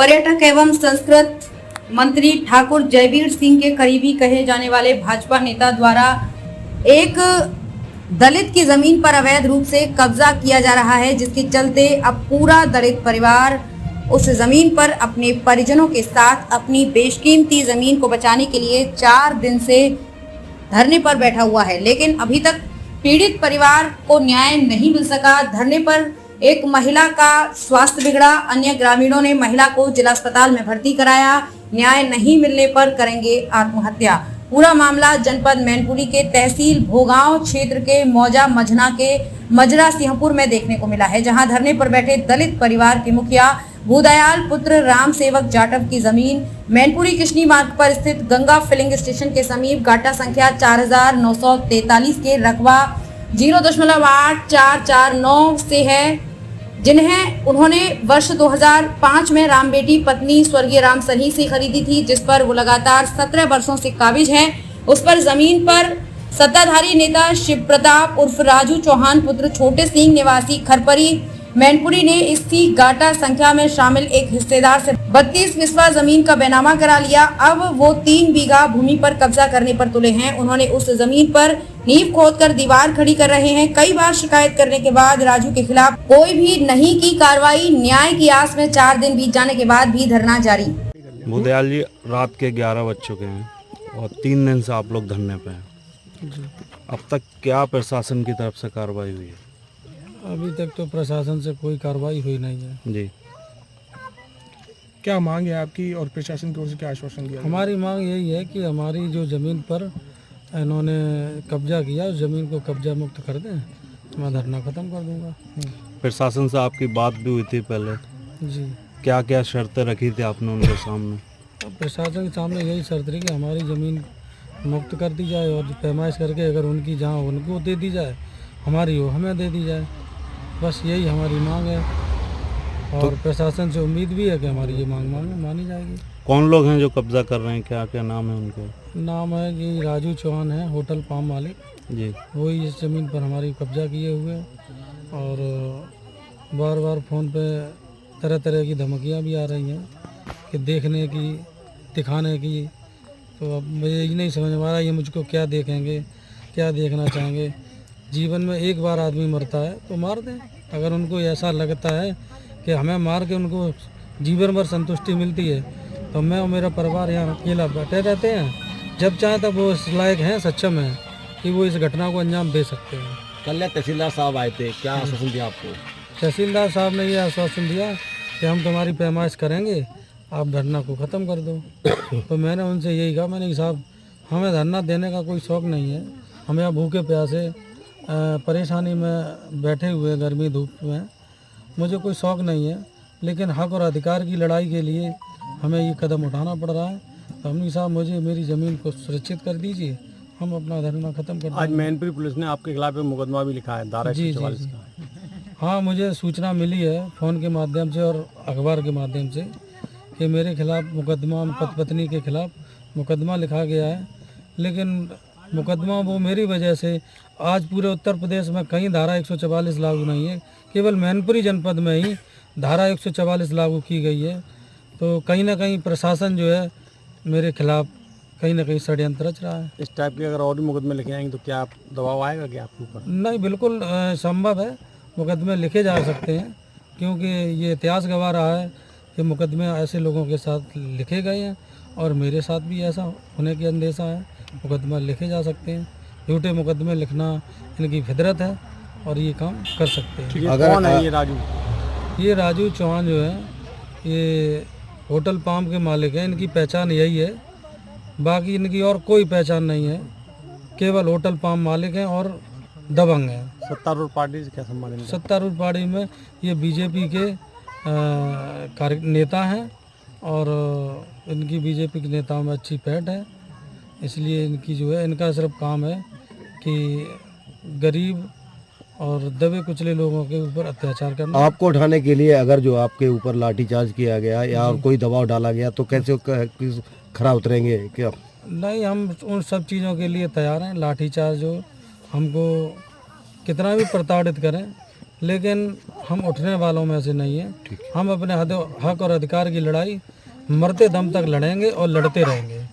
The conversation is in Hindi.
पर्यटक एवं संस्कृत मंत्री ठाकुर जयवीर सिंह के करीबी कहे जाने वाले भाजपा नेता द्वारा एक दलित की जमीन पर अवैध रूप से कब्जा किया जा रहा है, जिसके चलते अब पूरा दलित परिवार उस जमीन पर अपने परिजनों के साथ अपनी बेशकीमती जमीन को बचाने के लिए 4 दिन से धरने पर बैठा हुआ है। लेकिन अभी तक पीड़ित परिवार को न्याय नहीं मिल सका। धरने पर एक महिला का स्वास्थ्य बिगड़ा, अन्य ग्रामीणों ने महिला को जिला अस्पताल में भर्ती कराया। न्याय नहीं मिलने पर करेंगे आत्महत्या। पूरा मामला जनपद मैनपुरी के तहसील भोगांव क्षेत्र के मौजा मझना के मजरा सिंहपुर में देखने को मिला है, जहां धरने पर बैठे दलित परिवार के मुखिया भूदयाल पुत्र राम सेवक जाटव की जमीन मैनपुरी किशनी मार्ग पर स्थित गंगा फिलिंग स्टेशन के समीप गाटा संख्या 4943 के रकबा 0.8449 से है, जिन्हें उन्होंने वर्ष 2005 में राम बेटी पत्नी स्वर्गीय राम सही से खरीदी थी, जिस पर वो लगातार 17 वर्षों से काबिज है। उस पर जमीन पर सत्ताधारी नेता शिव प्रताप उर्फ राजू चौहान पुत्र छोटे सिंह निवासी खरपरी मैनपुरी ने इसी गाटा संख्या में शामिल एक हिस्सेदार से 32 बिस्वा जमीन का बैनामा करा लिया। अब वो 3 बीघा भूमि पर कब्जा करने पर तुले हैं। उन्होंने उस जमीन पर नींव खोदकर दीवार खड़ी कर रहे हैं। कई बार शिकायत करने के बाद राजू के खिलाफ कोई भी नहीं की कार्रवाई। न्याय की आस में 4 दिन बीत जाने के बाद भी धरना जारी। भूदयाल जी, रात के 11 बज चुके हैं और 3 दिन से आप लोग धरने पे हैं। अब तक क्या प्रशासन की तरफ से कार्रवाई हुई है? अभी तक तो प्रशासन से कोई कार्रवाई हुई नहीं है जी। क्या मांग है आपकी और प्रशासन की ओर से क्या आश्वासन दिया? हमारी मांग यही है कि हमारी जो ज़मीन पर इन्होंने कब्जा किया उस ज़मीन को कब्जा मुक्त कर दें, मैं धरना ख़त्म कर दूंगा। प्रशासन से आपकी बात भी हुई थी पहले जी। क्या क्या शर्तें रखी थी आपने उनके सामने? प्रशासन के सामने यही शर्त रही कि हमारी ज़मीन मुक्त कर दी जाए और पैमाइश करके अगर उनकी जहाँ उनको दे दी जाए, हमारी वो हमें दे दी जाए। बस यही हमारी मांग है और प्रशासन से उम्मीद भी है कि हमारी ये मांग मानी जाएगी। कौन लोग हैं जो कब्जा कर रहे हैं, क्या क्या नाम है उनके? नाम है कि राजू चौहान है, होटल पाम मालिक जी। वही इस ज़मीन पर हमारी कब्जा किए हुए और बार बार फ़ोन पे तरह तरह की धमकियां भी आ रही हैं कि देखने की, दिखाने की। तो अब मुझे यही नहीं समझ में आ रहा ये मुझको क्या देखेंगे, क्या देखना चाहेंगे। जीवन में एक बार आदमी मरता है तो मार दें। अगर उनको ऐसा लगता है कि हमें मार के उनको जीवन भर संतुष्टि मिलती है तो मैं और मेरा परिवार यहाँ अकेला बैठे रहते हैं। जब चाहे तब वो इस लायक हैं, सक्षम हैं कि वो इस घटना को अंजाम दे सकते हैं। कल तहसीलदार साहब आए थे, क्या आश्वासन दिया आपको? तहसीलदार साहब ने ये आश्वासन दिया कि हम तुम्हारी पैमाइश करेंगे, आप धरना को ख़त्म कर दो। तो मैंने उनसे यही कहा, मैंने कि साहब हमें धरना देने का कोई शौक़ नहीं है, हमें यहाँ भूखे प्यासे परेशानी में बैठे हुए गर्मी धूप में मुझे कोई शौक़ नहीं है, लेकिन हक और अधिकार की लड़ाई के लिए हमें ये कदम उठाना पड़ रहा है। तो हमने साहब मुझे मेरी ज़मीन को सुरक्षित कर दीजिए, हम अपना धरना ख़त्म कर देंगे। आज मैनपुरी पुलिस ने आपके खिलाफ एक मुकदमा भी लिखा है, धारा 144 का। हाँ, मुझे सूचना मिली है फ़ोन के माध्यम से और अखबार के माध्यम से कि मेरे खिलाफ़ मुकदमा, पत्नी के खिलाफ़ मुकदमा लिखा गया है। लेकिन मुकदमा वो मेरी वजह से आज पूरे उत्तर प्रदेश में कहीं धारा 144 लागू नहीं है, केवल मैनपुरी जनपद में ही धारा 144 लागू की गई है। तो कहीं ना कहीं प्रशासन जो है मेरे खिलाफ़ कहीं ना कहीं षड्यंत्र रच रहा है। इस टाइप के अगर और भी मुकदमे लिखे जाएंगे तो क्या आप दबाव आएगा क्या आपके ऊपर? नहीं, बिल्कुल संभव है, मुकदमे लिखे जा सकते हैं, क्योंकि ये इतिहास गवाह रहा है कि मुकदमे ऐसे लोगों के साथ लिखे गए हैं और मेरे साथ भी ऐसा होने की अंदेशा है। मुकदमा लिखे जा सकते हैं, झूठे मुकदमे लिखना इनकी फितरत है और ये काम कर सकते हैं। कौन है ये राजू? ये राजू चौहान जो है ये होटल पाम के मालिक हैं, इनकी पहचान यही है, बाकी इनकी और कोई पहचान नहीं है। केवल होटल पाम मालिक हैं और दबंग हैं। सत्तारूढ़ पार्टी से क्या संबंध है? सत्तारूढ़ पार्टी में ये बीजेपी के नेता हैं और इनकी बीजेपी के नेताओं में अच्छी पैठ है, इसलिए इनकी जो है इनका सिर्फ काम है कि गरीब और दबे कुचले लोगों के ऊपर अत्याचार करना। आपको उठाने के लिए अगर जो आपके ऊपर लाठीचार्ज किया गया या और कोई दबाव डाला गया तो कैसे खरा उतरेंगे क्या? नहीं, हम उन सब चीज़ों के लिए तैयार हैं। लाठीचार्ज जो हमको कितना भी प्रताड़ित करें, लेकिन हम उठने वालों में से नहीं हैं। हम अपने हक और अधिकार की लड़ाई मरते दम तक लड़ेंगे और लड़ते रहेंगे।